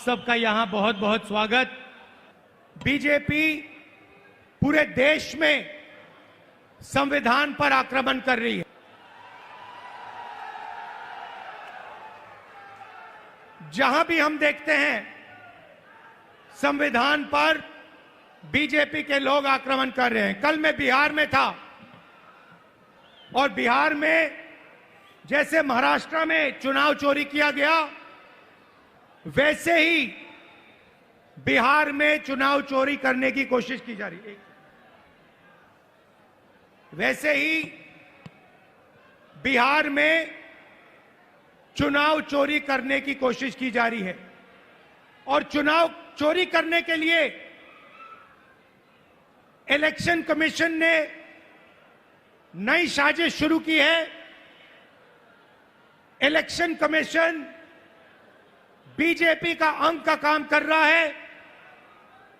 सबका यहां बहुत बहुत स्वागत। बीजेपी पूरे देश में संविधान पर आक्रमण कर रही है। जहां भी हम देखते हैं संविधान पर बीजेपी के लोग आक्रमण कर रहे हैं। कल मैं बिहार में था और बिहार में जैसे महाराष्ट्र में चुनाव चोरी किया गया, वैसे ही बिहार में चुनाव चोरी करने की कोशिश की जा रही है। वैसे ही बिहार में चुनाव चोरी करने की कोशिश की जा रही है और चुनाव चोरी करने के लिए इलेक्शन कमीशन ने नई साजिश शुरू की है। इलेक्शन कमीशन बीजेपी का अंग का काम कर रहा है,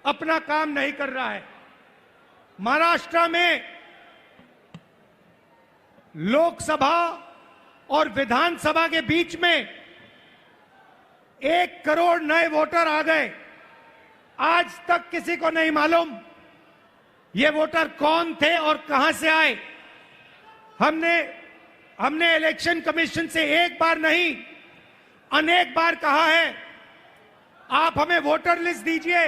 अपना काम नहीं कर रहा है। महाराष्ट्र में लोकसभा और विधानसभा के बीच में 1 करोड़ नए वोटर आ गए। आज तक किसी को नहीं मालूम ये वोटर कौन थे और कहां से आए। हमने इलेक्शन कमीशन से एक बार नहीं अनेक बार कहा है, आप हमें वोटर लिस्ट दीजिए,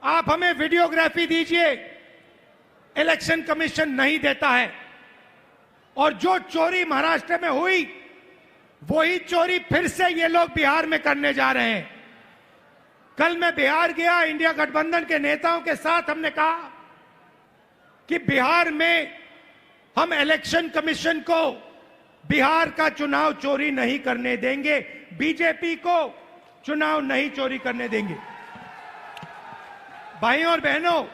आप हमें वीडियोग्राफी दीजिए। इलेक्शन कमीशन नहीं देता है और जो चोरी महाराष्ट्र में हुई वही चोरी फिर से ये लोग बिहार में करने जा रहे हैं। कल मैं बिहार गया, इंडिया गठबंधन के नेताओं के साथ हमने कहा कि बिहार में हम इलेक्शन कमीशन को बिहार का चुनाव चोरी नहीं करने देंगे, बीजेपी को चुनाव नहीं चोरी करने देंगे। भाइयों और बहनों,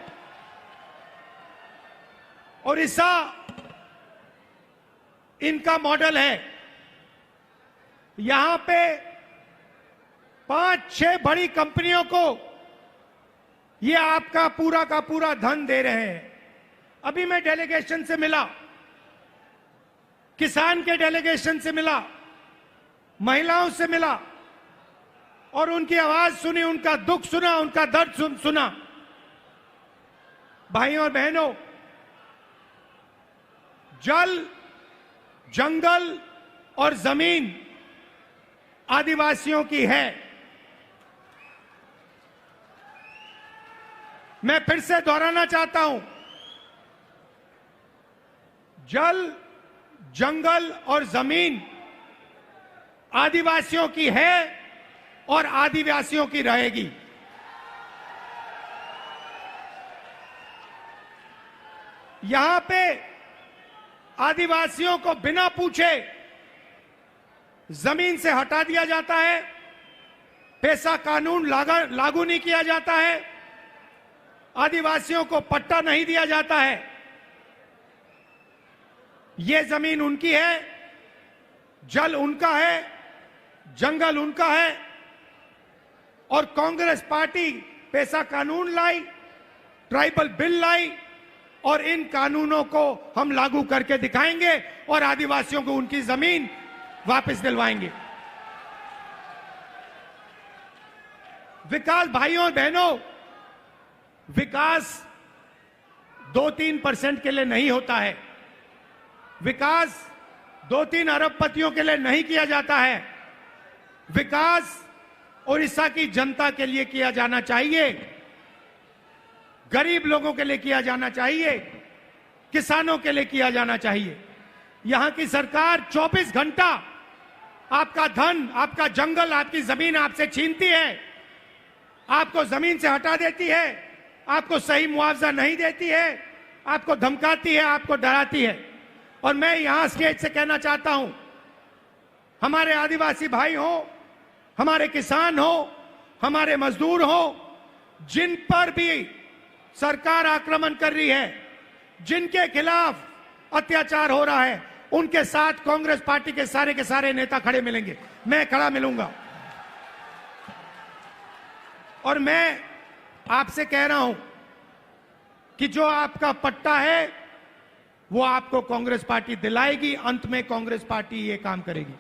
ओडिशा इनका मॉडल है। यहां पे 5-6 बड़ी कंपनियों को ये आपका पूरा का पूरा धन दे रहे हैं। अभी मैं डेलीगेशन से मिला, किसान के डेलीगेशन से मिला, महिलाओं से मिला और उनकी आवाज सुनी, उनका दुख सुना, उनका दर्द सुना। भाइयों और बहनों, जल, जंगल और जमीन आदिवासियों की है। मैं फिर से दोहराना चाहता हूं, जल, जंगल और जमीन आदिवासियों की है और आदिवासियों की रहेगी। यहां पे आदिवासियों को बिना पूछे जमीन से हटा दिया जाता है, पेशा कानून लागू नहीं किया जाता है, आदिवासियों को पट्टा नहीं दिया जाता है। ये जमीन उनकी है, जल उनका है, जंगल उनका है और कांग्रेस पार्टी पेशा कानून लाई, ट्राइबल बिल लाई और इन कानूनों को हम लागू करके दिखाएंगे और आदिवासियों को उनकी जमीन वापस दिलवाएंगे। विकास, भाइयों और बहनों, विकास 2-3% के लिए नहीं होता है। विकास 2-3 अरबपतियों के लिए नहीं किया जाता है। विकास ओडिशा की जनता के लिए किया जाना चाहिए, गरीब लोगों के लिए किया जाना चाहिए, किसानों के लिए किया जाना चाहिए। यहां की सरकार 24 घंटा आपका धन, आपका जंगल, आपकी जमीन आपसे छीनती है, आपको जमीन से हटा देती है, आपको सही मुआवजा नहीं देती है, आपको धमकाती है, आपको डराती है। और मैं यहां स्टेज से कहना चाहता हूं, हमारे आदिवासी भाई हो, हमारे किसान हो, हमारे मजदूर हो, जिन पर भी सरकार आक्रमण कर रही है, जिनके खिलाफ अत्याचार हो रहा है, उनके साथ कांग्रेस पार्टी के सारे नेता खड़े मिलेंगे। मैं खड़ा मिलूंगा और मैं आपसे कह रहा हूं कि जो आपका पट्टा है वो आपको कांग्रेस पार्टी दिलाएगी। अंत में कांग्रेस पार्टी ये काम करेगी।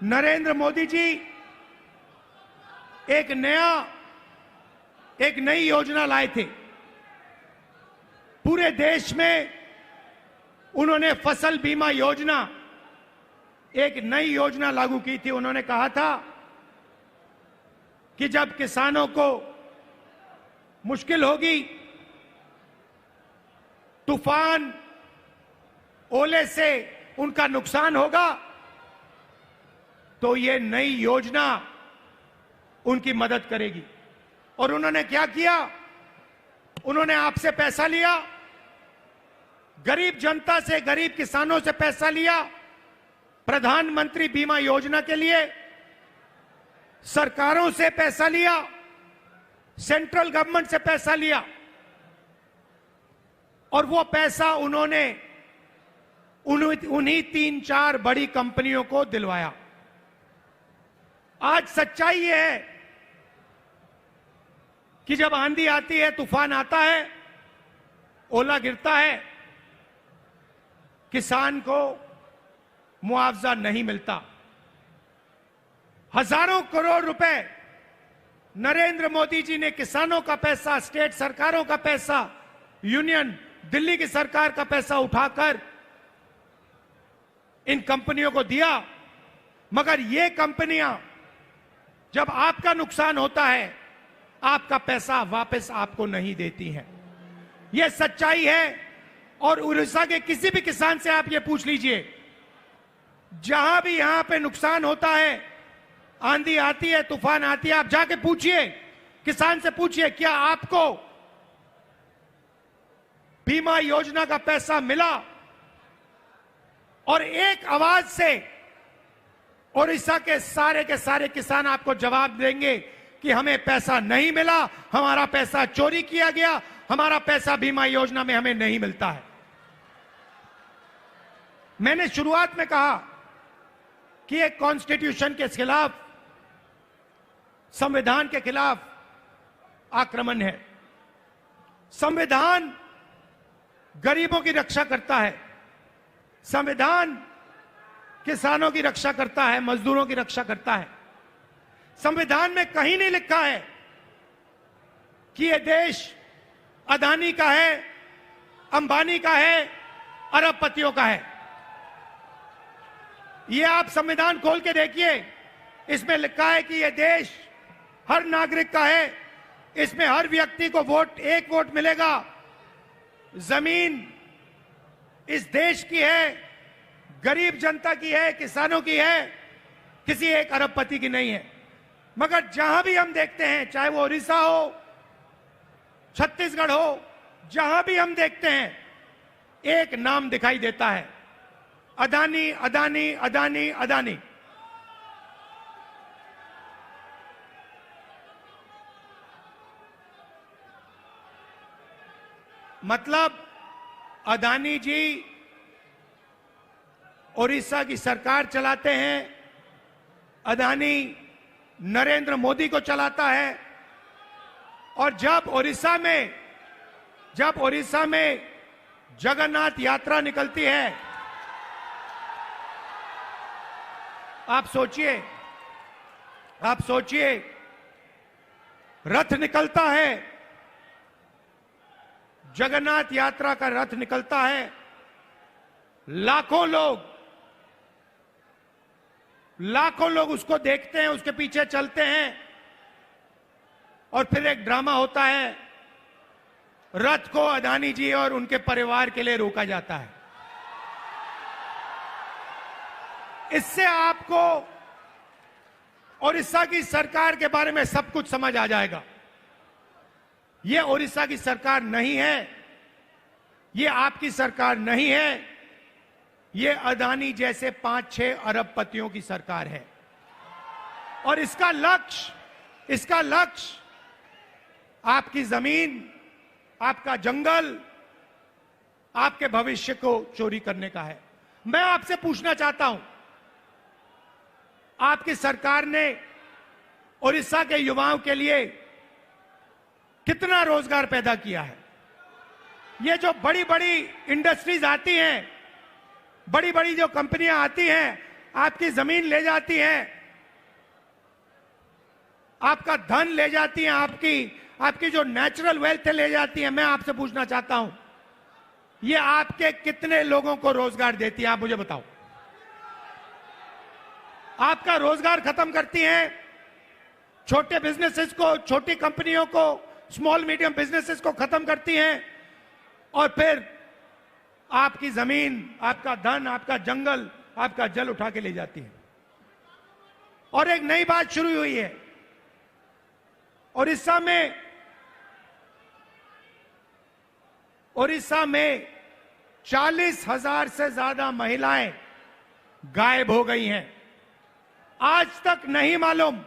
नरेंद्र मोदी जी एक नई योजना लाए थे। पूरे देश में उन्होंने फसल बीमा योजना, एक नई योजना लागू की थी। उन्होंने कहा था कि जब किसानों को मुश्किल होगी, तूफान ओले से उनका नुकसान होगा, तो ये नई योजना उनकी मदद करेगी। और उन्होंने क्या किया? उन्होंने आपसे पैसा लिया, गरीब जनता से, गरीब किसानों से पैसा लिया प्रधानमंत्री बीमा योजना के लिए, सरकारों से पैसा लिया, सेंट्रल गवर्नमेंट से पैसा लिया, और वो पैसा उन्होंने उन्हीं 3-4 बड़ी कंपनियों को दिलवाया। आज सच्चाई यह है कि जब आंधी आती है, तूफान आता है, ओला गिरता है, किसान को मुआवजा नहीं मिलता। हजारों करोड़ रुपए नरेंद्र मोदी जी ने किसानों का पैसा, स्टेट सरकारों का पैसा, यूनियन दिल्ली की सरकार का पैसा उठाकर इन कंपनियों को दिया। मगर ये कंपनियां, जब आपका नुकसान होता है, आपका पैसा वापस आपको नहीं देती हैं। यह सच्चाई है। और उड़ीसा के किसी भी किसान से आप ये पूछ लीजिए, जहां भी यहां पे नुकसान होता है, आंधी आती है, तूफान आती है, आप जाके पूछिए, किसान से पूछिए, क्या आपको बीमा योजना का पैसा मिला? और एक आवाज से उड़ीसा के सारे किसान आपको जवाब देंगे कि हमें पैसा नहीं मिला, हमारा पैसा चोरी किया गया, हमारा पैसा बीमा योजना में हमें नहीं मिलता है। मैंने शुरुआत में कहा कि एक कॉन्स्टिट्यूशन के खिलाफ, संविधान के खिलाफ आक्रमण है। संविधान गरीबों की रक्षा करता है, संविधान किसानों की रक्षा करता है, मजदूरों की रक्षा करता है। संविधान में कहीं नहीं लिखा है कि यह देश अदानी का है, अंबानी का है, अरबपतियों का है। यह आप संविधान खोल के देखिए, इसमें लिखा है कि यह देश हर नागरिक का है, इसमें हर व्यक्ति को एक वोट मिलेगा। जमीन इस देश की है, गरीब जनता की है, किसानों की है, किसी एक अरबपति की नहीं है। मगर जहां भी हम देखते हैं, चाहे वो उड़ीसा हो, छत्तीसगढ़ हो, जहां भी हम देखते हैं, एक नाम दिखाई देता है, अदानी, अदानी, अदानी, अदानी। मतलब अदानी जी उड़ीसा की सरकार चलाते हैं, अदानी नरेंद्र मोदी को चलाता है। और जब उड़ीसा में जगन्नाथ यात्रा निकलती है, आप सोचिए, रथ निकलता है, जगन्नाथ यात्रा का रथ निकलता है, लाखों लोग उसको देखते हैं, उसके पीछे चलते हैं, और फिर एक ड्रामा होता है, रथ को अदानी जी और उनके परिवार के लिए रोका जाता है। इससे आपको उड़ीसा की सरकार के बारे में सब कुछ समझ आ जाएगा। यह उड़ीसा की सरकार नहीं है, यह आपकी सरकार नहीं है, यह अदानी जैसे 5-6 अरबपतियों की सरकार है। और इसका लक्ष्य आपकी जमीन, आपका जंगल, आपके भविष्य को चोरी करने का है। मैं आपसे पूछना चाहता हूं, आपकी सरकार ने उड़ीसा के युवाओं के लिए कितना रोजगार पैदा किया है? ये जो बड़ी बड़ी इंडस्ट्रीज आती हैं, बड़ी बड़ी जो कंपनियां आती हैं, आपकी जमीन ले जाती हैं, आपका धन ले जाती हैं, आपकी जो नेचुरल वेल्थ ले जाती हैं। मैं आपसे पूछना चाहता हूं, ये आपके कितने लोगों को रोजगार देती है? आप मुझे बताओ। आपका रोजगार खत्म करती हैं, छोटे बिजनेसेस को, छोटी कंपनियों को, स्मॉल मीडियम बिजनेसेस को खत्म करती हैं, और फिर आपकी जमीन, आपका धन, आपका जंगल, आपका जल उठा के ले जाती है। और एक नई बात शुरू हुई है उड़ीसा में 40,000 से ज्यादा महिलाएं गायब हो गई हैं। आज तक नहीं मालूम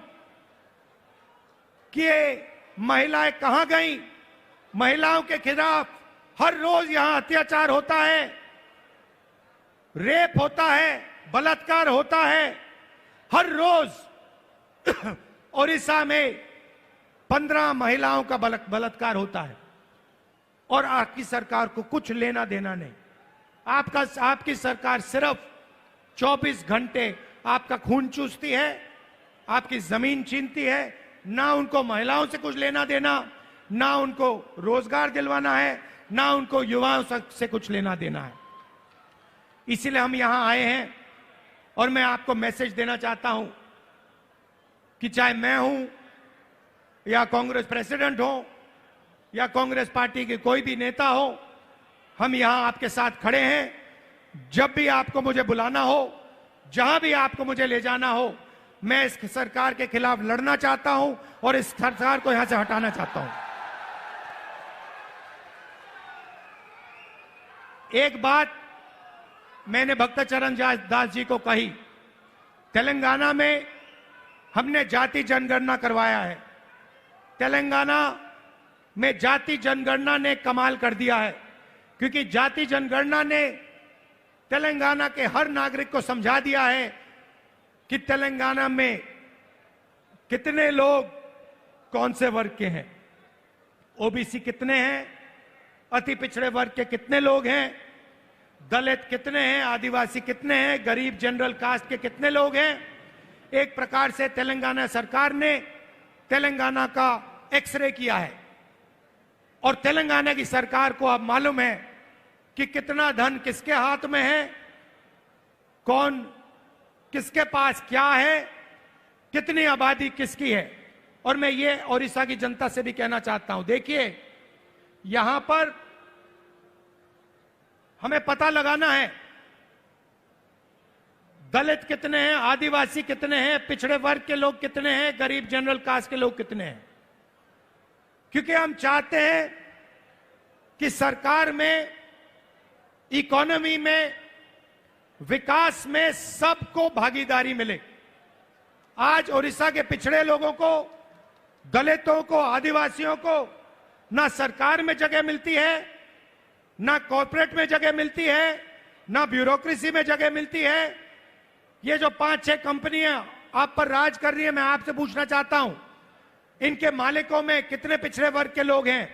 कि ये महिलाएं कहां गईं। महिलाओं के खिलाफ हर रोज यहां अत्याचार होता है, रेप होता है, बलात्कार होता है। हर रोज उड़ीसा में 15 महिलाओं का बलात्कार होता है, और आपकी सरकार को कुछ लेना देना नहीं। आपकी सरकार सिर्फ 24 घंटे आपका खून चूसती है, आपकी जमीन छीनती है। ना उनको महिलाओं से कुछ लेना देना, ना उनको रोजगार दिलवाना है, ना उनको युवाओं से कुछ लेना देना है। इसीलिए हम यहां आए हैं, और मैं आपको मैसेज देना चाहता हूं कि चाहे मैं हूं, या कांग्रेस प्रेसिडेंट हो, या कांग्रेस पार्टी के कोई भी नेता हो, हम यहां आपके साथ खड़े हैं। जब भी आपको मुझे बुलाना हो, जहां भी आपको मुझे ले जाना हो, मैं इस सरकार के खिलाफ लड़ना चाहता हूं, और इस सरकार को यहां से हटाना चाहता हूं। एक बात मैंने भक्तचरण दास जी को कही, तेलंगाना में हमने जाति जनगणना करवाया है। तेलंगाना में जाति जनगणना ने कमाल कर दिया है, क्योंकि जाति जनगणना ने तेलंगाना के हर नागरिक को समझा दिया है कि तेलंगाना में कितने लोग कौन से वर्ग के हैं, ओबीसी कितने हैं, अति पिछड़े वर्ग के कितने लोग हैं, दलित कितने हैं, आदिवासी कितने हैं, गरीब जनरल कास्ट के कितने लोग हैं। एक प्रकार से तेलंगाना सरकार ने तेलंगाना का एक्सरे किया है, और तेलंगाना की सरकार को अब मालूम है कि कितना धन किसके हाथ में है, कौन किसके पास क्या है, कितनी आबादी किसकी है। और मैं ये उड़ीसा की जनता से भी कहना चाहता हूं, देखिए यहां पर हमें पता लगाना है दलित कितने हैं, आदिवासी कितने हैं, पिछड़े वर्ग के लोग कितने हैं, गरीब जनरल कास्ट के लोग कितने हैं। क्योंकि हम चाहते हैं कि सरकार में, इकोनॉमी में, विकास में सबको भागीदारी मिले। आज उड़ीसा के पिछड़े लोगों को, दलितों को, आदिवासियों को ना सरकार में जगह मिलती है, ना कॉर्पोरेट में जगह मिलती है, ना ब्यूरोक्रेसी में जगह मिलती है। ये जो 5-6 कंपनियां आप पर राज कर रही है, मैं आपसे पूछना चाहता हूं, इनके मालिकों में कितने पिछड़े वर्ग के लोग हैं,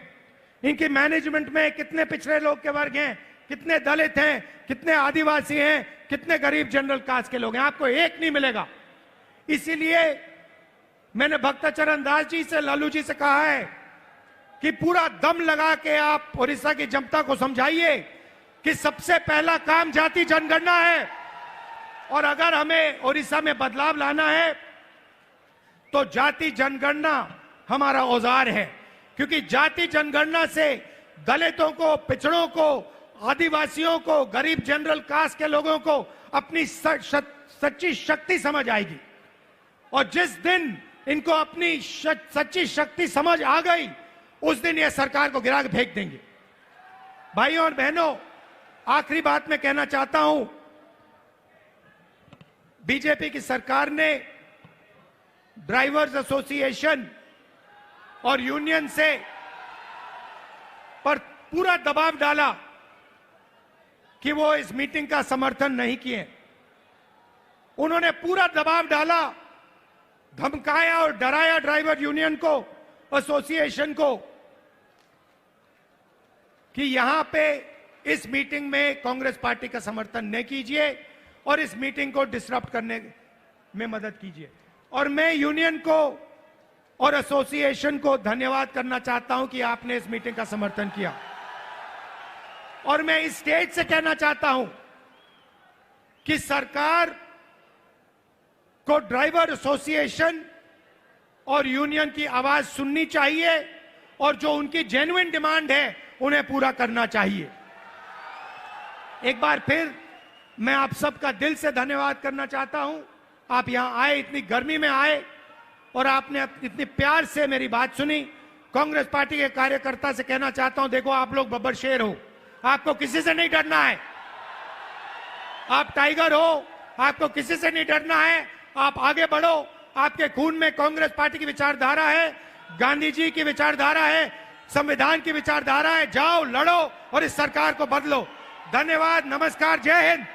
इनकी मैनेजमेंट में कितने पिछड़े लोग के वर्ग हैं, कितने दलित हैं, कितने आदिवासी हैं, कितने गरीब जनरल कास्ट के लोग हैं। आपको एक नहीं मिलेगा। इसीलिए मैंने भक्तचरण दास जी से, लालू जी से कहा है कि पूरा दम लगा के आप उड़ीसा की जनता को समझाइए कि सबसे पहला काम जाति जनगणना है, और अगर हमें उड़ीसा में बदलाव लाना है तो जाति जनगणना हमारा औजार है। क्योंकि जाति जनगणना से दलितों को, पिछड़ों को, आदिवासियों को, गरीब जनरल कास्ट के लोगों को अपनी सच्ची शक्ति समझ आएगी, और जिस दिन इनको अपनी सच्ची शक्ति समझ आ गई, उस दिन ये सरकार को गिरा के फेंक देंगे। भाइयों और बहनों, आखिरी बात मैं कहना चाहता हूं, बीजेपी की सरकार ने ड्राइवर्स एसोसिएशन और यूनियन से पर पूरा दबाव डाला कि वो इस मीटिंग का समर्थन नहीं किए। उन्होंने पूरा दबाव डाला, धमकाया और डराया ड्राइवर यूनियन को, एसोसिएशन को, कि यहां पे इस मीटिंग में कांग्रेस पार्टी का समर्थन न कीजिए। और इस मीटिंग को डिसरप्ट करने में मदद कीजिए। और मैं यूनियन को और एसोसिएशन को धन्यवाद करना चाहता हूं कि आपने इस मीटिंग का समर्थन किया। और मैं इस स्टेज से कहना चाहता हूं कि सरकार को ड्राइवर एसोसिएशन और यूनियन की आवाज सुननी चाहिए और जो उनकी जेन्युइन डिमांड है उन्हें पूरा करना चाहिए। एक बार फिर मैं आप सबका दिल से धन्यवाद करना चाहता हूं। आप यहां आए, इतनी गर्मी में आए और आपने इतनी प्यार से मेरी बात सुनी। कांग्रेस पार्टी के कार्यकर्ता से कहना चाहता हूं, देखो आप लोग बब्बर शेर हो, आपको किसी से नहीं डरना है। आप टाइगर हो, आपको किसी से नहीं डरना है। आप आगे बढ़ो, आपके खून में कांग्रेस पार्टी की विचारधारा है, गांधी जी की विचारधारा है, संविधान की विचारधारा है। जाओ, लड़ो और इस सरकार को बदलो। धन्यवाद, नमस्कार, जय हिंद।